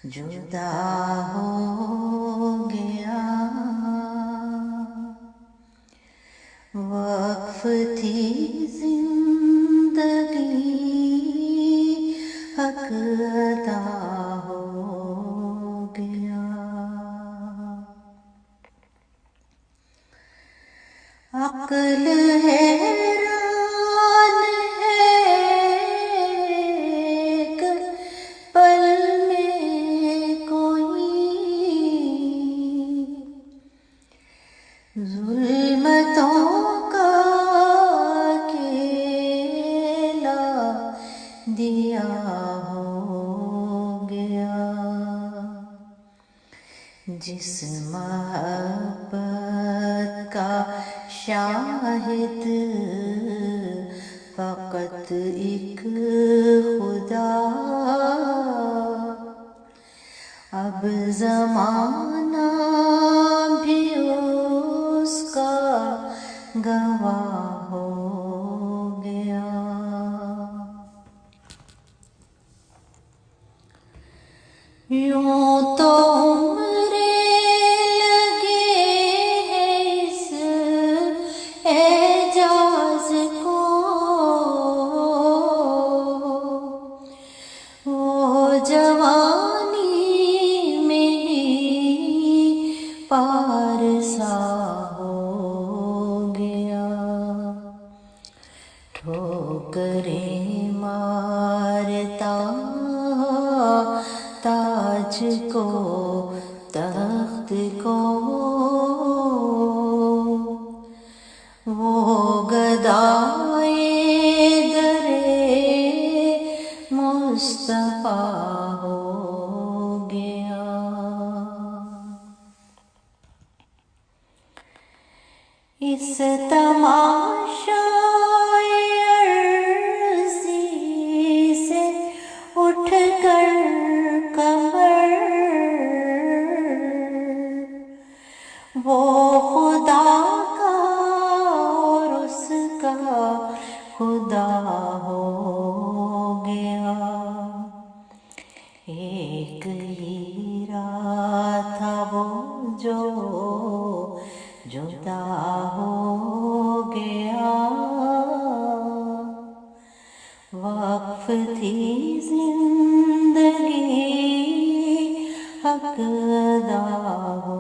جدا ہو گیا، وقف تھی زندگی حق ادا ہو گیا، عقل حیران ہے ایک پل میں کوئی، ظلمتوں کا اکیلا دیا ہو گیا، جس محبت کا شاہد فقط ایک خدا، اب زمانہ بھی اس کا گواہ ہو گیا، یوں تو اعجاز کو وہ جوانی میں ہی پارسا ہو گیا، ٹھوکریں مارتا تاج کو تخت کو، وہ گدائے درِ مصطفیٰ ہو گیا، اس تماشائے عرضی سے اٹھ کر کمر، وہ خدا کا اور اس کا خدا ہو گیا، ایک ہیرا تھا وہ جو جدا ہو گیا، وقف تھی زندگی حق ادا ہو